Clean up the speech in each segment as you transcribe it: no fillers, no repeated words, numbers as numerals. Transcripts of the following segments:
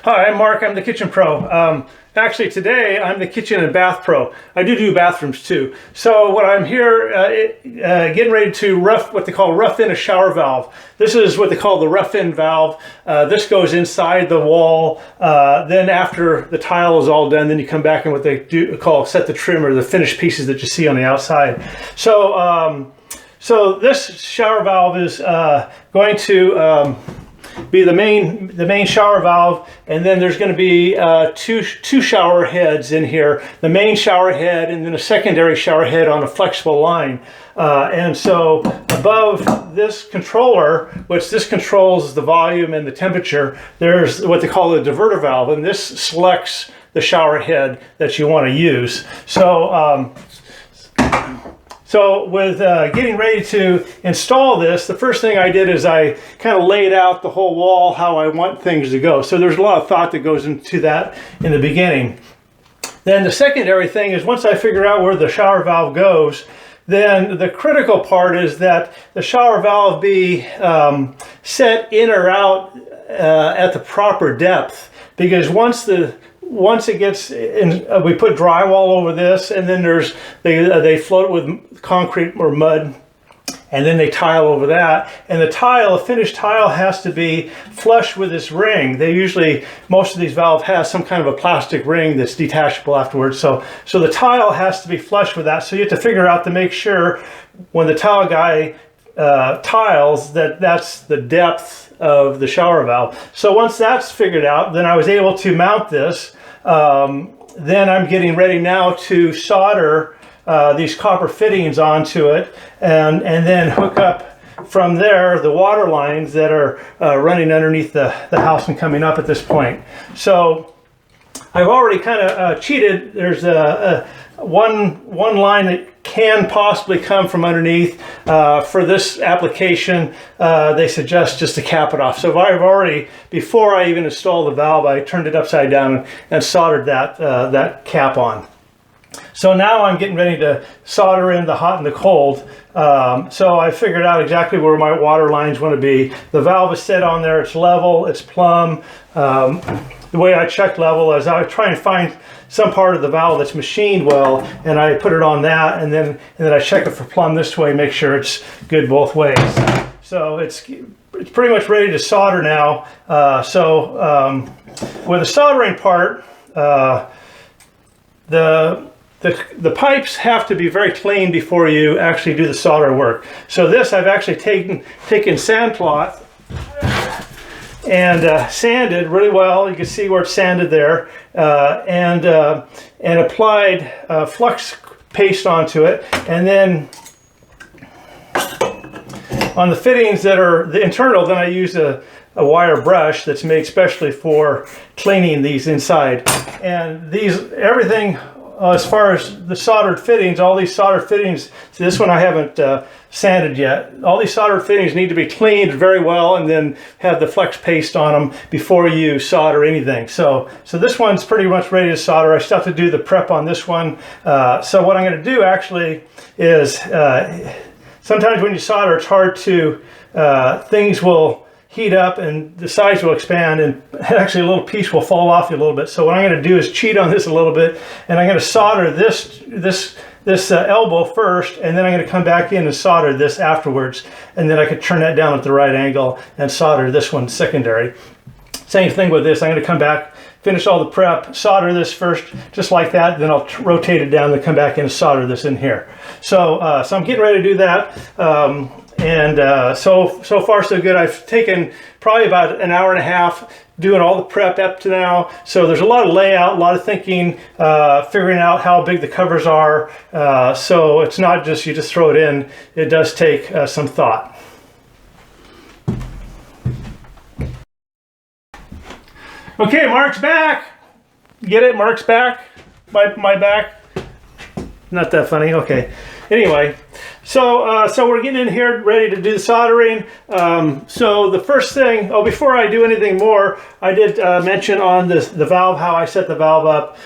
Hi, I'm Mark. I'm the Kitchen Pro. Actually, today I'm the Kitchen and Bath Pro. I do bathrooms too. So what I'm here getting ready to what they call rough in a shower valve. This is what they call the rough in valve. This goes inside the wall. Then after the tile is all done, then you come back and what they call set the trim, or the finished pieces that you see on the outside. So this shower valve is going to be the main shower valve, and then there's going to be two shower heads in here, the main shower head and then a secondary shower head on a flexible line. And so above this controller, which this controls the volume and the temperature, there's what they call the diverter valve, and this selects the shower head that you want to use. So with getting ready to install this, the first thing I did is I kind of laid out the whole wall how I want things to go. So there's a lot of thought that goes into that in the beginning. Then the secondary thing is, once I figure out where the shower valve goes, then the critical part is that the shower valve be set in or out at the proper depth, because once it gets in, we put drywall over this, and then they float with concrete or mud, and then they tile over that. And the finished tile has to be flush with this ring. Most of these valves have some kind of a plastic ring that's detachable afterwards. So the tile has to be flush with that. So you have to figure out to make sure when the tile guy tiles that's the depth of the shower valve. So once that's figured out, then I was able to mount this. Then I'm getting ready now to solder these copper fittings onto it, and then hook up from there the water lines that are running underneath the house and coming up at this point. So I've already kind of cheated. There's one line that can possibly come from underneath. For this application, they suggest just to cap it off. So I've already, before I even installed the valve, I turned it upside down and soldered that cap on. So now I'm getting ready to solder in the hot and the cold. So I figured out exactly where my water lines want to be. The valve is set on there, it's level, it's plumb. The way I check level is I try and find some part of the valve that's machined well, and I put it on that, and then I check it for plumb this way, make sure it's good both ways. So it's pretty much ready to solder now. With the soldering part, the pipes have to be very clean before you actually do the solder work. So this, I've actually taken sandcloth and sanded really well. You can see where it's sanded there, and applied flux paste onto it. And then on the fittings that are the internal, then I use a wire brush that's made specially for cleaning these inside. And everything as far as the soldered fittings, all these soldered fittings, see, this one I haven't sanded yet. All these soldered fittings need to be cleaned very well, and then have the flex paste on them before you solder anything. So this one's pretty much ready to solder. I still have to do the prep on this one. So what I'm going to do actually is, sometimes when you solder, it's hard to, things will heat up and the size will expand, and actually a little piece will fall off you a little bit. So what I'm going to do is cheat on this a little bit, and I'm going to solder this elbow first, and then I'm going to come back in and solder this afterwards, and then I could turn that down at the right angle and solder this one secondary. Same thing with this. I'm going to come back, finish all the prep, solder this first, just like that, then I'll rotate it down and come back in and solder this in here. So I'm getting ready to do that. So far so good. I've taken probably about an hour and a half doing all the prep up to now. So there's a lot of layout, a lot of thinking, figuring out how big the covers are. So it's not just you just throw it in. It does take some thought. Okay, Mark's back. Get it? Mark's back. My back. Not that funny. Okay. Anyway, So we're getting in here ready to do the soldering. So the first thing, before I do anything more, I did mention on the valve how I set the valve up,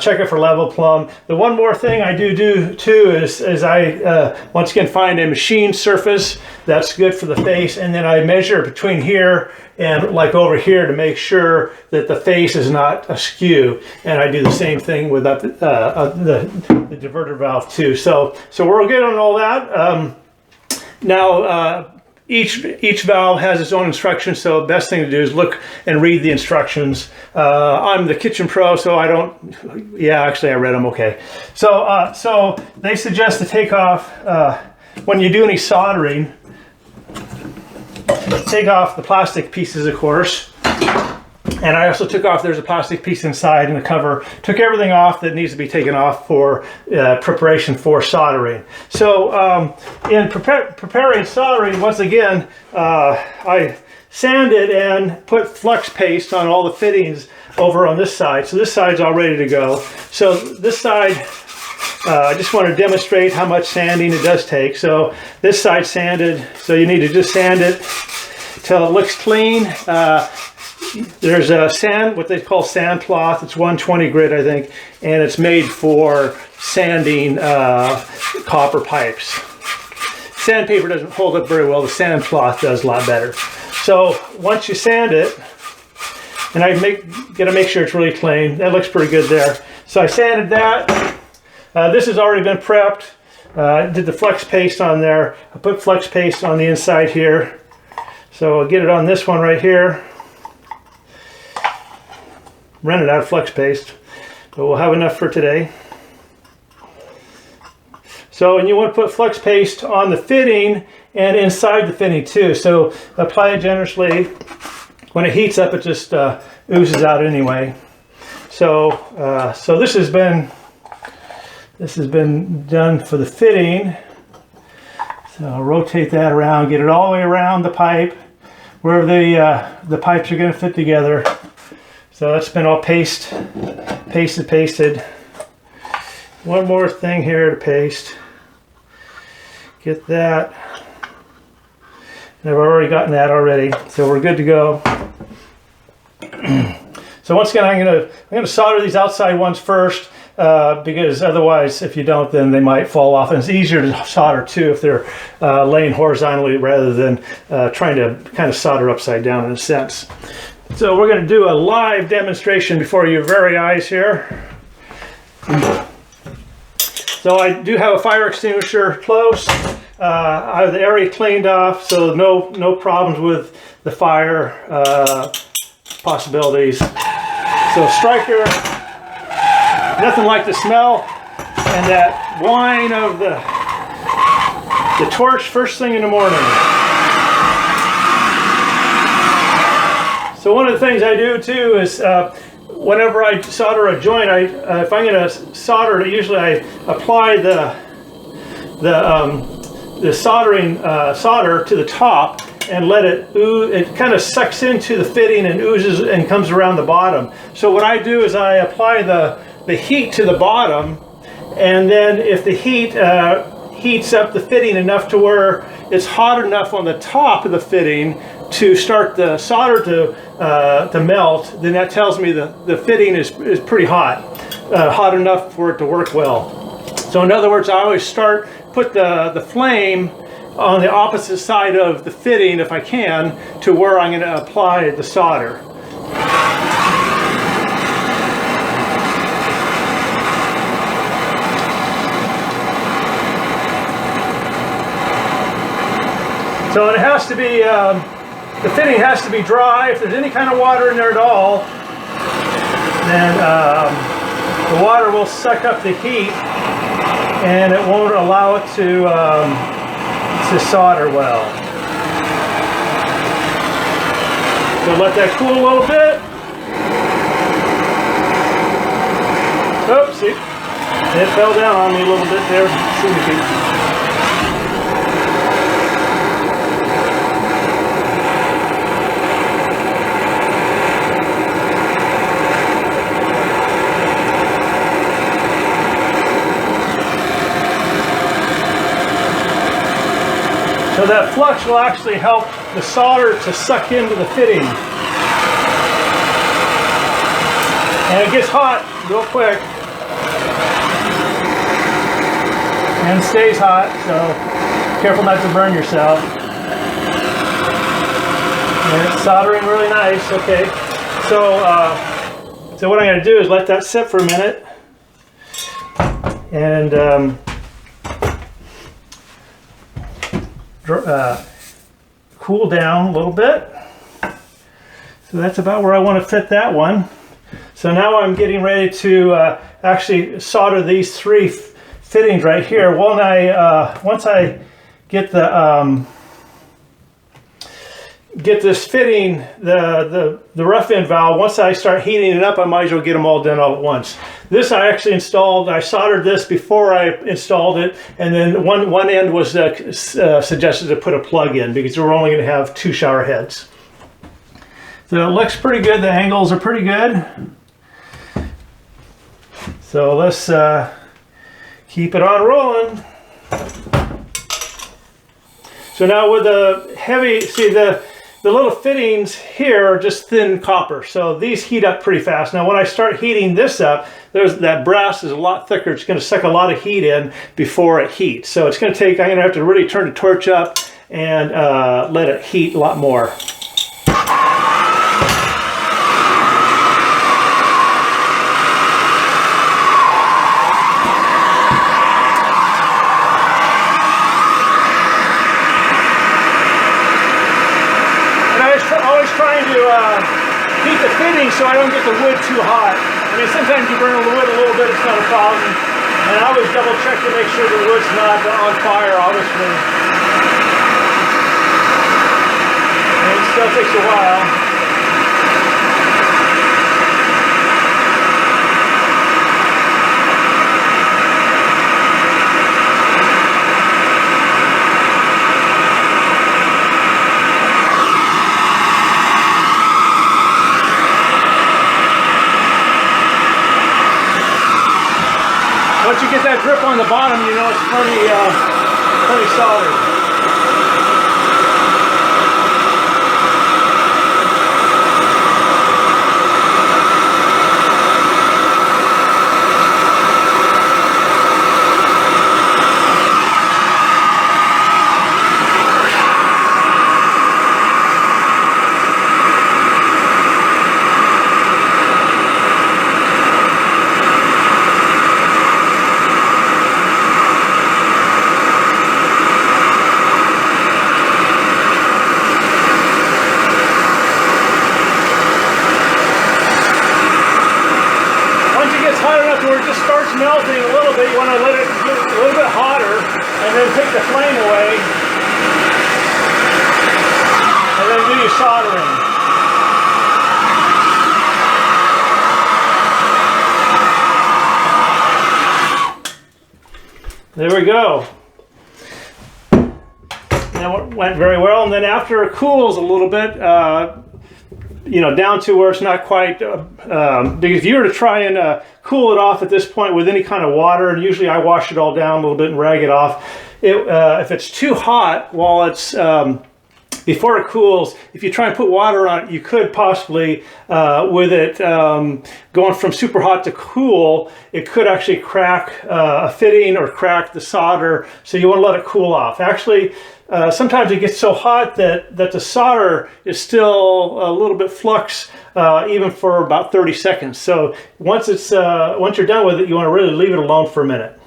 check it for level plumb. The one more thing I do too is I once again find a machine surface that's good for the face, and then I measure between here and like over here to make sure that the face is not askew. And I do the same thing with the diverter valve too. So we're good on all that. Now each valve has its own instructions, so the best thing to do is look and read the instructions. I'm the kitchen pro, so I don't, yeah, actually I read them okay. So they suggest to take off, when you do any soldering, take off the plastic pieces, of course. And I also took off, there's a plastic piece inside and the cover. Took everything off that needs to be taken off for preparation for soldering. So in preparing soldering, once again, I sanded and put flux paste on all the fittings over on this side. So this side's all ready to go. So this side, I just want to demonstrate how much sanding it does take. So this side sanded, so you need to just sand it till it looks clean. There's a what they call sand cloth. It's 120 grit, I think, and it's made for sanding copper pipes. Sandpaper doesn't hold up very well. The sand cloth does a lot better. So once you sand it, and I gotta make sure it's really clean. That looks pretty good there. So I sanded that. This has already been prepped. I did the flux paste on there. I put flux paste on the inside here. So I'll get it on this one right here. Running out of flux paste, but we'll have enough for today. So, and you want to put flux paste on the fitting and inside the fitting too. So apply it generously. When it heats up, it just oozes out anyway. So, so this has been done for the fitting. So I'll rotate that around, get it all the way around the pipe where the pipes are going to fit together. So that's been all pasted. One more thing here to paste. Get that. And I've already gotten that already, so we're good to go. So once again, I'm gonna solder these outside ones first, because otherwise, if you don't, then they might fall off. And it's easier to solder too if they're laying horizontally rather than trying to kind of solder upside down in a sense. So we're going to do a live demonstration before your very eyes here. So I do have a fire extinguisher close. I have the area cleaned off, so no problems with the fire possibilities. So striker, nothing like the smell and that whine of the torch first thing in the morning. So one of the things I do too is whenever I solder a joint, if I'm going to solder it, usually I apply the soldering solder to the top and let it ooze. It kind of sucks into the fitting and oozes and comes around the bottom. So what I do is I apply the heat to the bottom, and then if the heat heats up the fitting enough to where it's hot enough on the top of the fitting to start the solder to melt, then that tells me the fitting is pretty hot, hot enough for it to work well. So in other words, I always put the flame on the opposite side of the fitting if I can to where I'm going to apply the solder. So it has to be, the fitting has to be dry. If there's any kind of water in there at all, then the water will suck up the heat and it won't allow it to solder well. So let that cool a little bit. Oops, see, it fell down on me a little bit there. So that flux will actually help the solder to suck into the fitting. And it gets hot real quick. And stays hot, so careful not to burn yourself. And it's soldering really nice. Okay, so what I'm going to do is let that sit for a minute and cool down a little bit. So that's about where I want to fit that one. So now I'm getting ready to actually solder these three fittings right here. Once I get the get this fitting, the rough end valve, once I start heating it up, I might as well get them all done all at once. This I actually installed, I soldered this before I installed it, and then one end was suggested to put a plug in because we're only going to have 2 shower heads. So it looks pretty good, the angles are pretty good. So let's keep it on rolling. So now with the heavy, see the little fittings here are just thin copper. So these heat up pretty fast. Now when I start heating this up, that brass is a lot thicker. It's going to suck a lot of heat in before it heats. So it's going to take, I'm going to have to really turn the torch up and let it heat a lot more. Trying to heat the fitting so I don't get the wood too hot. I mean, sometimes you burn the wood a little bit, it's not a problem. And I always double check to make sure the wood's not on fire, obviously. And it still takes a while. Once you get that grip on the bottom, you know it's plenty soldered. Where it just starts melting a little bit, you want to let it get a little bit hotter and then take the flame away and then do your soldering. There we go. That went very well, and then after it cools a little bit, you know, down to where it's not quite, because if you were to try and cool it off at this point with any kind of water, and usually I wash it all down a little bit and rag it off, if it's too hot while it's, before it cools, if you try and put water on it, you could possibly, with it going from super hot to cool, it could actually crack a fitting or crack the solder, so you want to let it cool off. Actually, sometimes it gets so hot that the solder is still a little bit flux even for about 30 seconds. So once you're done with it, you want to really leave it alone for a minute.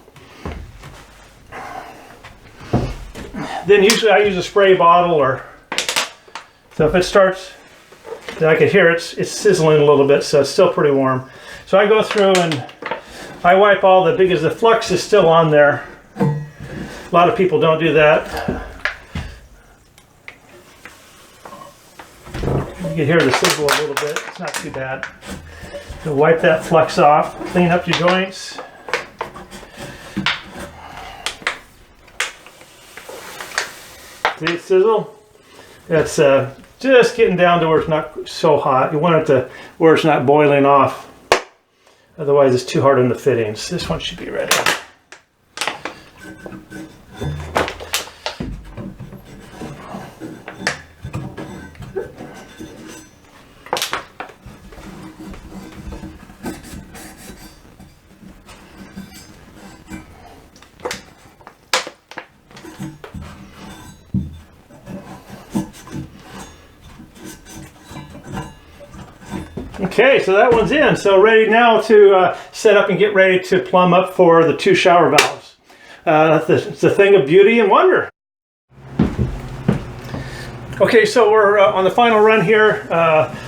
Then usually I use a spray bottle, or so if it starts, then I can hear it's sizzling a little bit, so it's still pretty warm. So I go through and I wipe all because the flux is still on there. A lot of people don't do that. You can hear the sizzle a little bit. It's not too bad. So wipe that flux off, clean up your joints. See it sizzle? It's just getting down to where it's not so hot. You want it to where it's not boiling off. Otherwise it's too hard on the fittings. This one should be ready. Okay, so that one's in. So ready now to set up and get ready to plumb up for the 2 shower valves. It's a thing of beauty and wonder. Okay, so we're on the final run here. I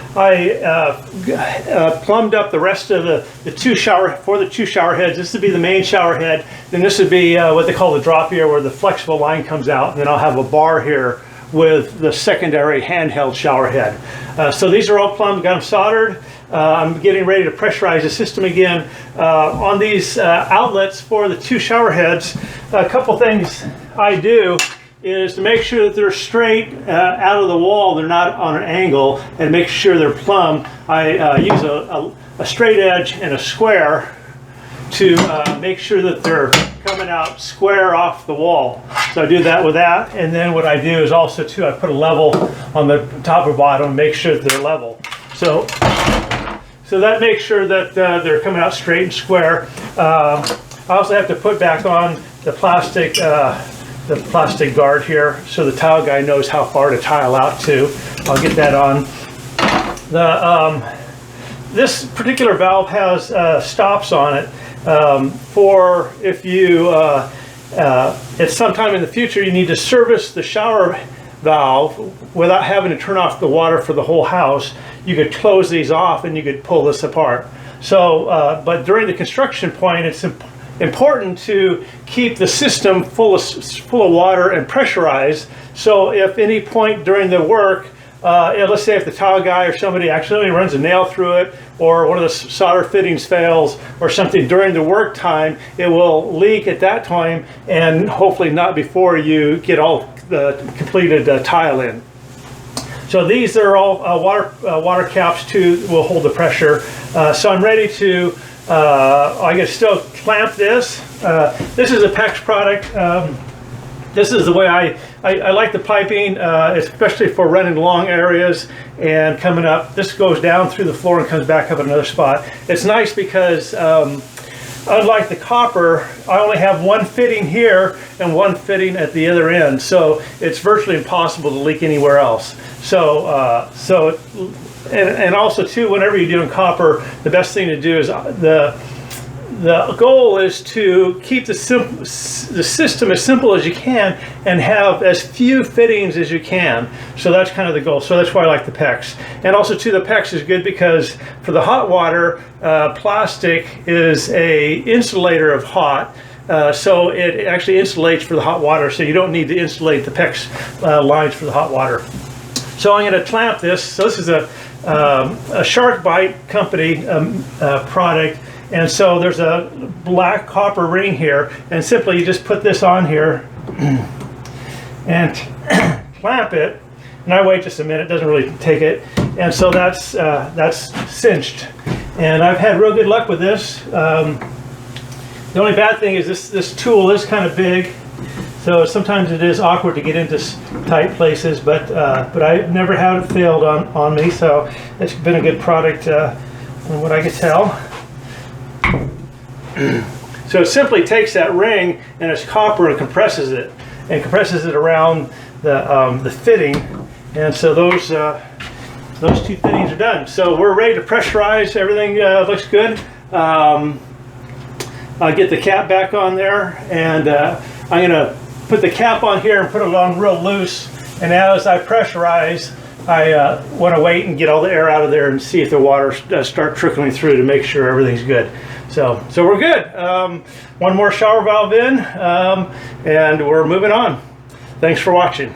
plumbed up the rest of the 2 shower heads. This would be the main shower head. Then this would be what they call the drop ear, where the flexible line comes out. And then I'll have a bar here with the secondary handheld shower head. So these are all plumbed, got them soldered. I'm getting ready to pressurize the system again. On these outlets for the 2 shower heads, a couple things I do is to make sure that they're straight out of the wall, they're not on an angle, and make sure they're plumb. I use a straight edge and a square to make sure that they're coming out square off the wall. So I do that with that, and then what I do is also too, I put a level on the top or bottom, make sure that they're level. So that makes sure that they're coming out straight and square. I also have to put back on the plastic guard here, so the tile guy knows how far to tile out to. I'll get that on. This particular valve has stops on it for if you, at some time in the future, you need to service the shower valve without having to turn off the water for the whole house. You could close these off and you could pull this apart. So, but during the construction point, it's important to keep the system full of water and pressurized. So if any point during the work, let's say if the tile guy or somebody accidentally runs a nail through it, or one of the solder fittings fails or something during the work time, it will leak at that time, and hopefully not before you get all the completed tile in. So these are all water caps too, will hold the pressure. So I'm ready to, I can still clamp this. This is a PEX product. This is the way I like the piping, especially for running long areas and coming up. This goes down through the floor and comes back up at another spot. It's nice because unlike the copper, I only have one fitting here and one fitting at the other end. So it's virtually impossible to leak anywhere else. So, and also too, whenever you're doing copper, the best thing to do is the goal is to keep the system as simple as you can and have as few fittings as you can. So that's kind of the goal. So that's why I like the PEX. And also too, the PEX is good because for the hot water, plastic is a insulator of hot. So it actually insulates for the hot water. So you don't need to insulate the PEX lines for the hot water. So I'm going to clamp this. So this is a Shark Bite company product. And so there's a black copper ring here, and simply you just put this on here and clamp it. And I wait just a minute, it doesn't really take it. And so that's cinched. And I've had real good luck with this. The only bad thing is this tool is kind of big, so sometimes it is awkward to get into tight places. But I've never had it failed on me, so it's been a good product from what I can tell. So it simply takes that ring and it's copper and compresses it around the fitting, and so those 2 fittings are done. So we're ready to pressurize. Everything looks good. I'll get the cap back on there, and I'm going to put the cap on here and put it on real loose. And as I pressurize, I want to wait and get all the air out of there and see if the water start trickling through to make sure everything's good. So we're good. One more shower valve in, and we're moving on. Thanks for watching.